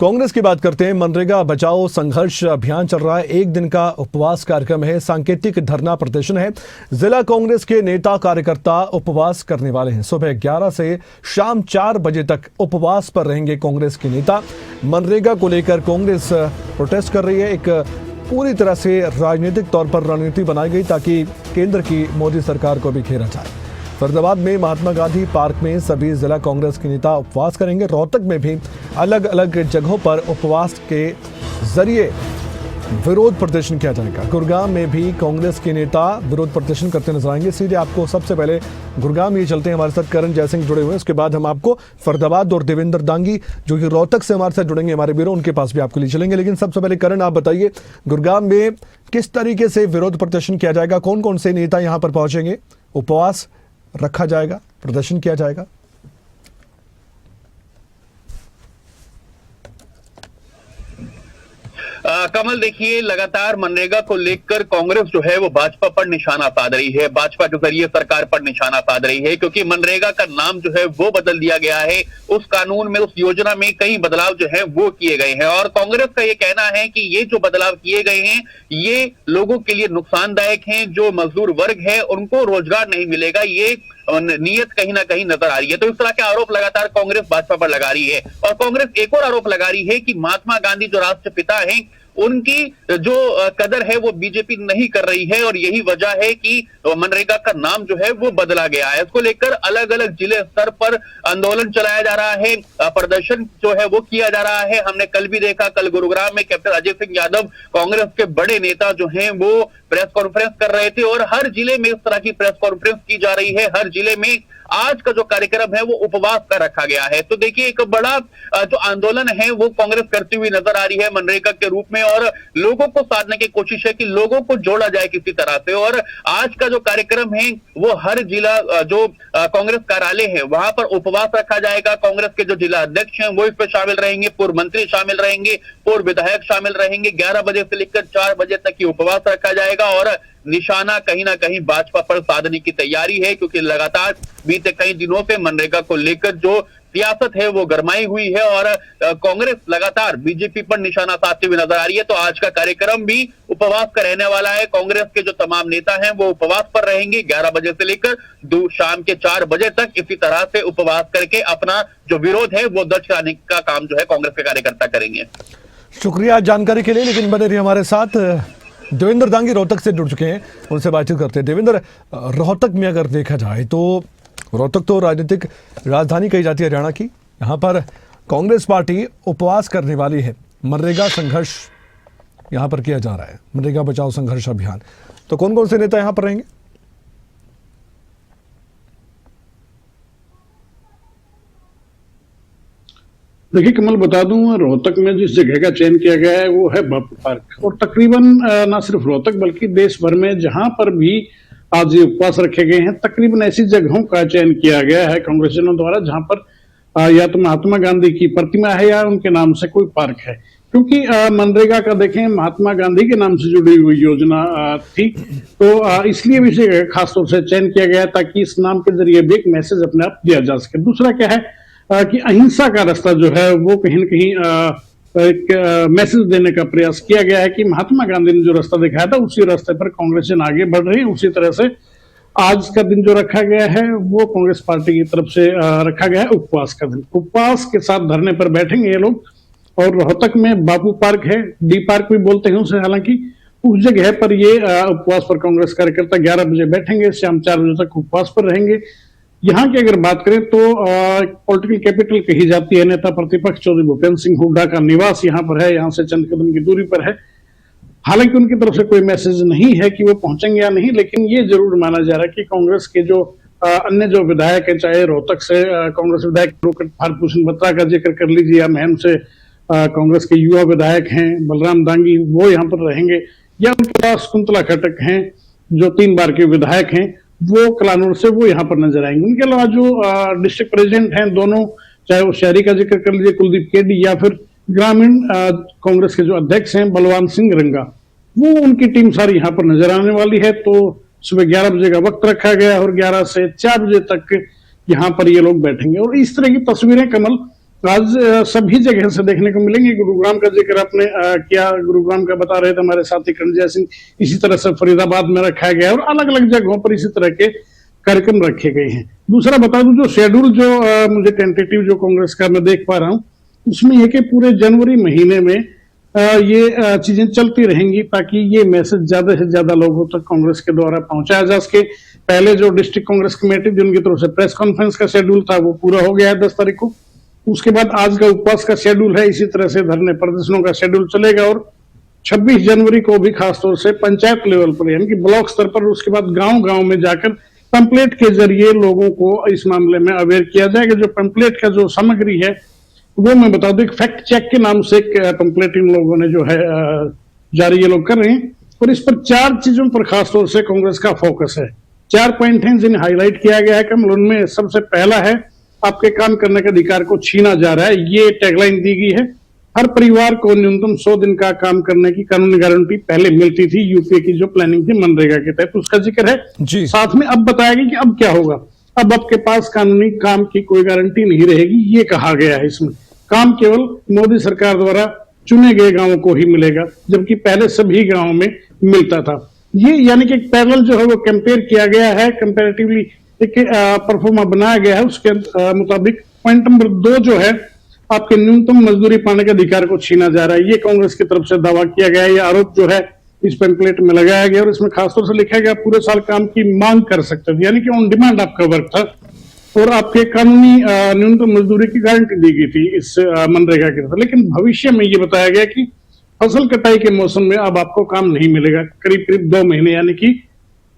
कांग्रेस की बात करते हैं। मनरेगा बचाओ संघर्ष अभियान चल रहा है। एक दिन का उपवास कार्यक्रम है, सांकेतिक धरना प्रदर्शन है। जिला कांग्रेस के नेता कार्यकर्ता उपवास करने वाले हैं। सुबह 11 से शाम 4 बजे तक उपवास पर रहेंगे कांग्रेस के नेता। मनरेगा को लेकर कांग्रेस प्रोटेस्ट कर रही है। एक पूरी तरह से राजनीतिक तौर पर रणनीति बनाई गई ताकि केंद्र की मोदी सरकार को भी घेरा जाए। फरीदाबाद में महात्मा गांधी पार्क में सभी जिला कांग्रेस के नेता उपवास करेंगे। रोहतक में भी अलग अलग जगहों पर उपवास के जरिए विरोध प्रदर्शन किया जाएगा। गुरुग्राम में भी कांग्रेस के नेता विरोध प्रदर्शन करते नजर आएंगे। सीधे आपको सबसे पहले गुरुग्राम ये चलते हैं, हमारे साथ करण जयसिंह जुड़े हुए हैं। उसके बाद हम आपको फरीदाबाद और देवेंद्र दांगी जो कि रोहतक से हमारे साथ जुड़ेंगे, हमारे ब्यूरो, उनके पास भी आपको ले चलेंगे। लेकिन सबसे पहले करण, आप बताइए गुरुग्राम में किस तरीके से विरोध प्रदर्शन किया जाएगा, कौन कौन से नेता यहाँ पर पहुंचेंगे, उपवास रखा जाएगा, प्रदर्शन किया जाएगा? कमल, देखिए, लगातार मनरेगा को लेकर कांग्रेस जो है वो भाजपा पर निशाना साध रही है, भाजपा के जरिए सरकार पर निशाना साध रही है, क्योंकि मनरेगा का नाम जो है वो बदल दिया गया है। उस कानून में, उस योजना में कई बदलाव जो है वो किए गए हैं और कांग्रेस का ये कहना है कि ये जो बदलाव किए गए हैं ये लोगों के लिए नुकसानदायक हैं। जो मजदूर वर्ग है उनको रोजगार नहीं मिलेगा, ये नीयत कहीं ना कहीं नजर आ रही है। तो इस तरह के आरोप लगातार कांग्रेस भाजपा पर लगा रही है और कांग्रेस एक और आरोप लगा रही है कि महात्मा गांधी जो राष्ट्रपिता हैं उनकी जो कदर है वो बीजेपी नहीं कर रही है और यही वजह है कि मनरेगा का नाम जो है वो बदला गया है। इसको लेकर अलग अलग जिले स्तर पर आंदोलन चलाया जा रहा है, प्रदर्शन जो है वो किया जा रहा है। हमने कल भी देखा, कल गुरुग्राम में कैप्टन अजय सिंह यादव, कांग्रेस के बड़े नेता जो हैं वो प्रेस कॉन्फ्रेंस कर रहे थे और हर जिले में इस तरह की प्रेस कॉन्फ्रेंस की जा रही है। हर जिले में आज का जो कार्यक्रम है वो उपवास का रखा गया है। तो देखिए, एक बड़ा जो आंदोलन है वो कांग्रेस करती हुई नजर आ रही है मनरेगा के रूप में और लोगों को साधने की कोशिश है कि लोगों को जोड़ा जाए किसी तरह से। और आज का जो कार्यक्रम है वो हर जिला जो कांग्रेस कार्यालय है वहां पर उपवास रखा जाएगा। कांग्रेस के जो जिला अध्यक्ष हैं वो इसमें शामिल रहेंगे, पूर्व मंत्री शामिल रहेंगे, पूर्व विधायक शामिल रहेंगे। 11 बजे से लेकर 4 बजे तक ये उपवास रखा जाएगा और निशाना कहीं ना कहीं भाजपा पर साधने की तैयारी है, क्योंकि लगातार बीते कई दिनों से मनरेगा को लेकर जो सियासत है वो गरमाई हुई है और कांग्रेस लगातार बीजेपी पर निशाना साधते हुए नजर आ रही है। तो आज का कार्यक्रम भी उपवास का रहने वाला है। कांग्रेस के जो तमाम नेता हैं वो उपवास पर रहेंगे 11 बजे से लेकर शाम के 4 बजे तक। इसी तरह से उपवास करके अपना जो विरोध है वो दर्ज कराने का काम जो है कांग्रेस के कार्यकर्ता करेंगे। शुक्रिया जानकारी के लिए, लेकिन बने रहिए हमारे साथ। देवेंद्र दांगी रोहतक से जुड़ चुके हैं, उनसे बातचीत करते हैं। देवेंद्र, रोहतक में अगर देखा जाए तो रोहतक तो राजनीतिक राजधानी कही जाती है हरियाणा की। यहाँ पर कांग्रेस पार्टी उपवास करने वाली है। मनरेगा संघर्ष यहाँ पर किया जा रहा है, मनरेगा बचाओ संघर्ष अभियान। तो कौन कौन से नेता यहाँ पर रहेंगे? देखिए कमल, बता दूं, रोहतक में जिस जगह का चयन किया गया है वो है बापू पार्क और तकरीबन ना सिर्फ रोहतक बल्कि देश भर में जहां पर भी आज ये उपवास रखे गए हैं तकरीबन ऐसी जगहों का चयन किया गया है कांग्रेसियों द्वारा जहां पर या तो महात्मा गांधी की प्रतिमा है या उनके नाम से कोई पार्क है। क्योंकि मनरेगा का देखें महात्मा गांधी के नाम से जुड़ी हुई योजना थी, तो इसलिए भी इसे खासतौर से चयन किया गया ताकि इस नाम के जरिए भी एक मैसेज अपने आप दिया जा सके। दूसरा क्या है कि अहिंसा का रास्ता जो है वो कहीं न कहीं एक मैसेज देने का प्रयास किया गया है कि महात्मा गांधी ने जो रास्ता दिखाया था उसी रास्ते पर कांग्रेस आगे बढ़ रही है। उसी तरह से आज का दिन जो रखा गया है वो कांग्रेस पार्टी की तरफ से रखा गया है उपवास का दिन। उपवास के साथ धरने पर बैठेंगे ये लोग और रोहतक में बापू पार्क है, डी पार्क भी बोलते हैं उसे, हालांकि उस जगह पर ये उपवास पर कांग्रेस कार्यकर्ता 11 बजे बैठेंगे, शाम 4 बजे तक उपवास पर रहेंगे। यहाँ की अगर बात करें तो पॉलिटिकल कैपिटल कही जाती है नेता प्रतिपक्ष चौधरी भूपेंद्र सिंह हुड्डा का निवास यहाँ पर है, यहाँ से चंद कदम की दूरी पर है। हालांकि उनकी तरफ से कोई मैसेज नहीं है कि वो पहुंचेंगे या नहीं, लेकिन ये जरूर माना जा रहा है कि कांग्रेस के जो अन्य जो विधायक है, चाहे रोहतक से कांग्रेस विधायक भारभूषण बत्रा का जिक्र कर लीजिए या महम से कांग्रेस के युवा विधायक हैं बलराम दांगी, वो यहाँ पर रहेंगे, या उनके पास कुंतला खटक हैं जो 3 बार के विधायक हैं, वो कलानूर से वो यहाँ पर नजर आएंगे। उनके अलावा जो डिस्ट्रिक्ट प्रेसिडेंट हैं दोनों, चाहे वो शहरी का जिक्र कर लीजिए कुलदीप केडी या फिर ग्रामीण कांग्रेस के जो अध्यक्ष हैं बलवान सिंह रंगा, वो उनकी टीम सारी यहाँ पर नजर आने वाली है। तो सुबह 11 बजे का वक्त रखा गया और 11 से 4 बजे तक यहाँ पर ये लोग बैठेंगे। और इस तरह की तस्वीरें कमल आज सभी जगह से देखने को मिलेंगे। गुरुग्राम का जिक्र आपने किया, गुरुग्राम का बता रहे थे हमारे साथी करणजय सिंह। इसी तरह से फरीदाबाद में रखा गया और अलग अलग जगहों पर इसी तरह के कार्यक्रम रखे गए हैं। दूसरा बता दूं, जो शेड्यूल जो मुझे टेंटेटिव जो कांग्रेस का मैं देख पा रहा हूं, उसमें यह कि पूरे जनवरी महीने में ये चीजें चलती रहेंगी ताकि ये मैसेज ज्यादा से ज्यादा लोगों तक कांग्रेस के द्वारा पहुंचाया जा सके। पहले जो डिस्ट्रिक्ट कांग्रेस कमेटी जिनकी तरफ से प्रेस कॉन्फ्रेंस का शेड्यूल था वो पूरा हो गया है 10 तारीख को। उसके बाद आज का उपवास का शेड्यूल है, इसी तरह से धरने प्रदर्शनों का शेड्यूल चलेगा और 26 जनवरी को भी खासतौर से पंचायत लेवल पर यानी कि ब्लॉक स्तर पर, उसके बाद गांव गांव में जाकर पंपलेट के जरिए लोगों को इस मामले में अवेयर किया जाएगा। जो पंपलेट का जो सामग्री है वो मैं बता दूं, एक फैक्ट चेक के नाम से एक पंपलेट इन लोगों ने जो है जारी ये लोग कर रहे हैं और इस पर 4 चीजों पर खासतौर से कांग्रेस का फोकस है। 4 पॉइंट हैं जिन्हें हाईलाइट किया गया है। कमल, उनमें सबसे पहला है आपके काम करने के अधिकार को छीना जा रहा है। ये टैगलाइन दी गई है। हर परिवार को न्यूनतम 100 दिन का काम करने की कानूनी गारंटी पहले मिलती थी, यूपीए की जो प्लानिंग थी मनरेगा के तहत, उसका जिक्र है जी। साथ में अब बताया गया कि अब क्या होगा। अब आपके पास कानूनी काम की कोई गारंटी नहीं रहेगी, ये कहा गया है। इसमें काम केवल मोदी सरकार द्वारा चुने गए गांवों को ही मिलेगा, जबकि पहले सभी गांवों में मिलता था। ये यानी कि एक पैरेलल जो है वो कंपेयर किया गया है, कंपैरेटिवली एक परफॉर्मा बनाया गया है। उसके मुताबिक पॉइंट नंबर 2 जो है आपके न्यूनतम मजदूरी पाने के अधिकार को छीना जा रहा है। ये कांग्रेस की तरफ से दावा किया गया है, ये आरोप जो है इस पेम्पलेट में लगाया गया और इसमें खासतौर से लिखा गया पूरे साल काम की मांग कर सकते थे, यानी कि ऑन डिमांड आपका वर्क था और आपके कानूनी न्यूनतम मजदूरी की गारंटी दी गई थी इस मनरेगा के तहत। लेकिन भविष्य में ये बताया गया कि फसल कटाई के मौसम में अब आपको काम नहीं मिलेगा। करीब करीब 2 महीने यानी कि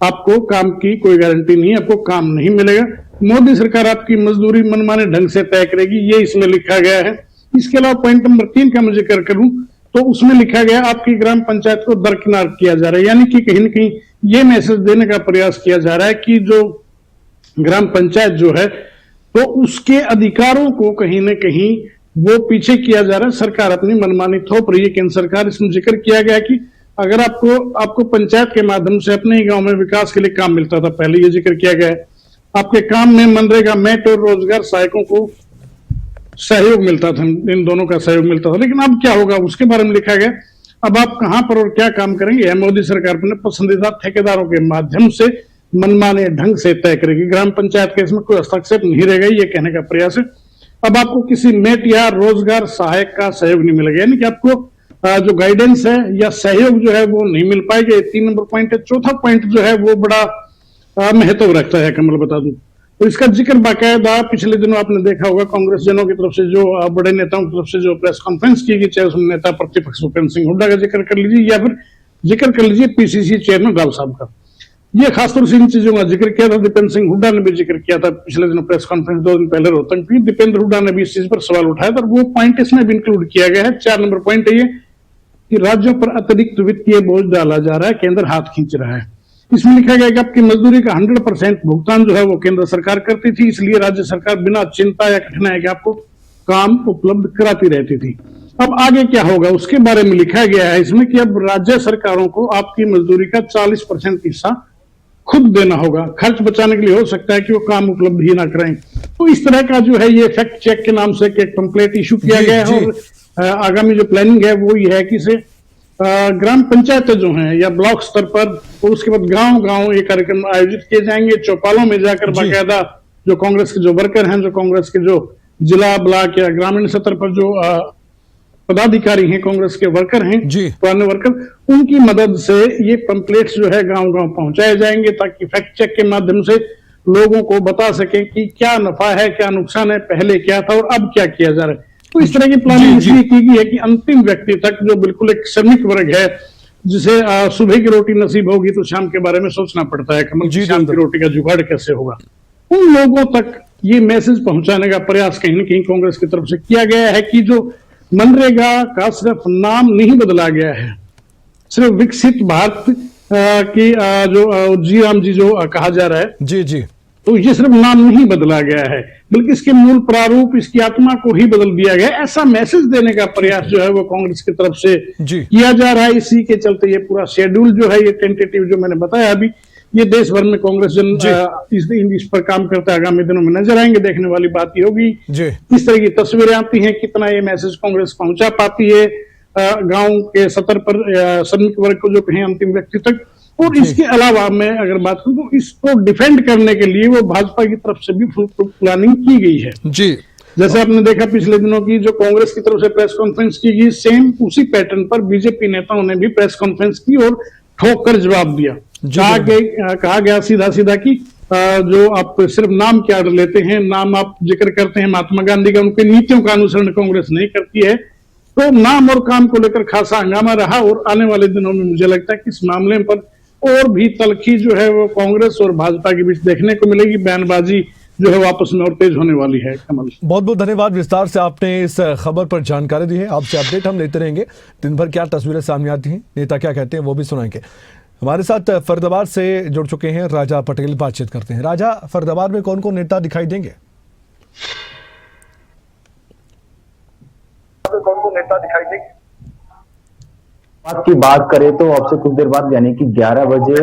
आपको काम की कोई गारंटी नहीं, आपको काम नहीं मिलेगा। मोदी सरकार आपकी मजदूरी मनमाने ढंग से तय करेगी, ये इसमें लिखा गया है। इसके अलावा पॉइंट नंबर 3 का मैं जिक्र करूं तो उसमें लिखा गया आपकी ग्राम पंचायत को दरकिनार किया जा रहा है, यानी कि कहीं न कहीं ये मैसेज देने का प्रयास किया जा रहा है कि जो ग्राम पंचायत जो है तो उसके अधिकारों को कहीं न कहीं वो पीछे किया जा रहा है। सरकार अपनी मनमानी थोप रही है, केंद्र सरकार। इसमें जिक्र किया गया कि अगर आपको पंचायत के माध्यम से अपने ही गांव में विकास के लिए काम मिलता था, पहले ये जिक्र किया गया है। आपके काम में मनरेगा मेट और रोजगार सहायकों को सहयोग मिलता था, इन दोनों का सहयोग मिलता था। लेकिन अब क्या होगा उसके बारे में लिखा गया, अब आप कहां पर और क्या काम करेंगे मोदी सरकार अपने पसंदीदा ठेकेदारों के माध्यम से मनमाने ढंग से तय करेगी। ग्राम पंचायत के इसमें कोई हस्तक्षेप नहीं रहेगा, ये कहने का प्रयास है। अब आपको किसी मेट या रोजगार सहायक का सहयोग नहीं मिलेगा, यानी कि आपको जो गाइडेंस है या सहयोग जो है वो नहीं मिल पाएगा। 3 नंबर पॉइंट है। चौथा पॉइंट जो है वो बड़ा महत्व रखता है, कमल बता दूं तो इसका जिक्र बाकायदा पिछले दिनों आपने देखा होगा कांग्रेस जनों की तरफ से जो बड़े नेताओं की तरफ से जो प्रेस कॉन्फ्रेंस की गई, चाहे उसमें नेता प्रतिपक्ष भूपेंद्र सिंह हुड्डा का जिक्र कर लीजिए या फिर जिक्र कर लीजिए पीसीसी चेयरमैन राव साहब का। ये खासतौर से इन चीजों का जिक्र किया था। दीपेंद्र सिंह हुड्डा ने भी जिक्र किया था पिछले दिनों प्रेस कॉन्फ्रेंस 2 दिन पहले रोहतक की। दीपेंद्र हुड्डा ने भी इस चीज पर सवाल उठाया था और वो पॉइंट इसमें भी इंक्लूड किया गया है। 4 नंबर पॉइंट है ये कि राज्यों पर अतिरिक्त वित्तीय बोझ डाला जा रहा है, केंद्र हाथ खींच रहा है। इसमें लिखा गया कि आपकी मजदूरी का 100% भुगतान जो है वो केंद्र सरकार करती थी, इसलिए राज्य सरकार बिना चिंता या कठिनाई के आपको काम उपलब्ध कराती रहती थी। अब आगे क्या होगा उसके बारे में लिखा गया है इसमें कि अब राज्य सरकारों को आपकी मजदूरी का 40% हिस्सा खुद देना होगा। खर्च बचाने के लिए हो सकता है कि वो काम उपलब्ध ही ना करें। तो इस तरह का जो है ये फैक्ट चेक के नाम से एक पंपलेट इशू किया गया है और आगामी जो प्लानिंग है वो ये है कि इसे ग्राम पंचायतें जो हैं या ब्लॉक स्तर पर और उसके बाद गांव गांव ये कार्यक्रम आयोजित किए जाएंगे। चौपालों में जाकर बाकायदा जो कांग्रेस के जो वर्कर हैं, जो कांग्रेस के जो जिला ब्लॉक या ग्रामीण स्तर पर जो पदाधिकारी हैं, कांग्रेस के वर्कर हैं, पुराने वर्कर, उनकी मदद से ये पंपलेट्स जो है गांव गांव पहुंचाए जाएंगे ताकि फैक्ट चेक के माध्यम से लोगों को बता सके कि क्या नफा है, क्या नुकसान है, पहले क्या था और अब क्या किया जा रहा है। तो इस तरह की प्लानिंग इसलिए की गई है कि अंतिम व्यक्ति तक जो बिल्कुल एक श्रमिक वर्ग है, जिसे सुबह की रोटी नसीब होगी तो शाम के बारे में सोचना पड़ता है, कमल शाम की रोटी का जुगाड़ कैसे होगा, उन लोगों तक ये मैसेज पहुंचाने का प्रयास कहीं न कहीं कांग्रेस की तरफ से किया गया है कि जो मनरेगा का सिर्फ नाम नहीं बदला गया है, सिर्फ विकसित भारत की जो जी राम जी जो कहा जा रहा है, जी तो ये सिर्फ नाम नहीं बदला गया है बल्कि इसके मूल प्रारूप, इसकी आत्मा को ही बदल दिया गया है। ऐसा मैसेज देने का प्रयास जो है वो कांग्रेस की तरफ से किया जा रहा है। इसी के चलते ये पूरा शेड्यूल जो है, ये टेंटेटिव जो मैंने बताया अभी, ये देश भर में कांग्रेस इस पर काम करते आगामी दिनों में नजर आएंगे। देखने वाली बात ये होगी जी किस तरह की तस्वीरें आती हैं, कितना ये मैसेज कांग्रेस पहुंचा पाती है गांव के सतर पर श्रमिक वर्ग को जो कहें अंतिम व्यक्ति तक। और इसके अलावा मैं अगर बात करूं तो इसको डिफेंड करने के लिए वो भाजपा की तरफ से भी फुल प्लानिंग की गई है। जी जैसे आपने देखा पिछले दिनों की जो कांग्रेस की तरफ से प्रेस कॉन्फ्रेंस की गई, सेम उसी पैटर्न पर बीजेपी नेताओं ने भी प्रेस कॉन्फ्रेंस की और ठोक कर जवाब दिया। कहा गया सीधा सीधा कि जो आप सिर्फ नाम क्या लेते हैं, नाम आप जिक्र करते हैं महात्मा गांधी का, उनकी नीतियों का अनुसरण कांग्रेस नहीं करती है। तो नाम और काम को लेकर खासा हंगामा रहा और आने वाले दिनों में मुझे लगता है कि इस मामले पर और भी तलखी जो है वो कांग्रेस और भाजपा के बीच देखने को मिलेगी। बयानबाजी जो है वापस में और तेज होने वाली है। कमल, बहुत बहुत धन्यवाद, विस्तार से आपने इस खबर पर जानकारी दी है। आपसे अपडेट हम लेते रहेंगे, दिन भर क्या तस्वीरें सामने आती हैं, नेता क्या कहते हैं वो भी सुनाएंगे। हमारे साथ फरीदाबाद से जुड़ चुके हैं राजा पटेल, बातचीत करते हैं। राजा, फरीदाबाद में कौन कौन नेता दिखाई देंगे? बात की बात करें तो अब से कुछ देर बाद यानी कि 11 बजे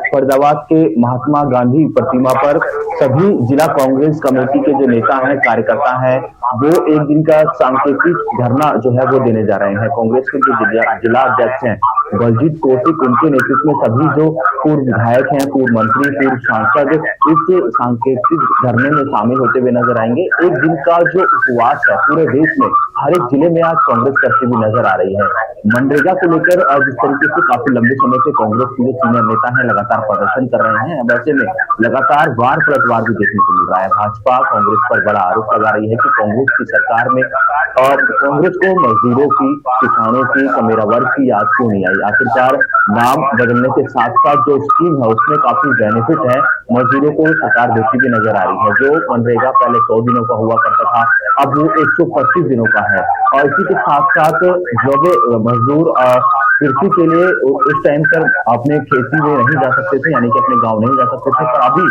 फरीदाबाद के महात्मा गांधी प्रतिमा पर सभी जिला कांग्रेस कमेटी के जो नेता हैं, कार्यकर्ता हैं, वो एक दिन का सांकेतिक धरना जो है वो देने जा रहे हैं। कांग्रेस के जो जिला अध्यक्ष हैं बलजीत कौशिक, उनके नेतृत्व में सभी जो पूर्व विधायक हैं, पूर्व मंत्री, पूर्व सांसद इस सांकेतिक धरने में शामिल होते हुए नजर आएंगे। एक दिन का जो उपवास है पूरे देश में हर एक जिले में आज कांग्रेस करती हुई नजर आ रही है। मनरेगा को लेकर जिस तरीके से काफी लंबे समय से कांग्रेस के जो सीनियर नेता हैं लगातार प्रदर्शन कर रहे हैं, वैसे में लगातार वार पलटवार भी देखने को मिल रहा है। भाजपा कांग्रेस पर बड़ा आरोप लगा रही है कि कांग्रेस की सरकार में और कांग्रेस को मजदूरों की, किसानों की, कमेरा वर्ग की याद क्यों नहीं आई। आखिरकार नाम बदलने के साथ साथ जो स्कीम है उसमें काफी बेनिफिट है, मजदूरों को सरकार देती हुई नजर आ रही है। जो मनरेगा पहले 100 दिनों का हुआ करता था, अब वो 125 दिनों का है। और इसी के साथ साथ जो मजदूर कृषि के लिए उस टाइम पर अपने खेती में नहीं जा सकते थे, यानी कि अपने गांव नहीं जा सकते थे, पर अभी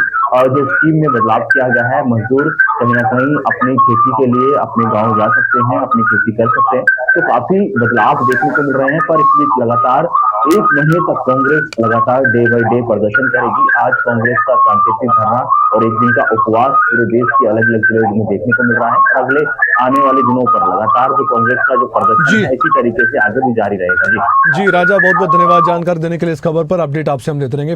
जो स्कीम में बदलाव किया गया है, मजदूर कहीं ना कहीं अपनी खेती के लिए अपने गांव जा सकते हैं, अपनी खेती कर सकते हैं। तो काफी बदलाव देखने को मिल रहे हैं। पर इस बीच लगातार 1 महीने तक कांग्रेस लगातार डे बाय डे प्रदर्शन करेगी। आज कांग्रेस का सांकेतिक धरना और एक दिन का उपवास पूरे देश के अलग अलग जिलों में देखने को मिल रहा है। अगले आने वाले दिनों पर लगातार जो कांग्रेस का जो प्रदर्शन है इसी तरीके से आगे भी जारी रहेगा। जी राजा, बहुत बहुत धन्यवाद जानकारी देने के लिए। इस खबर पर अपडेट आपसे हम देते रहेंगे।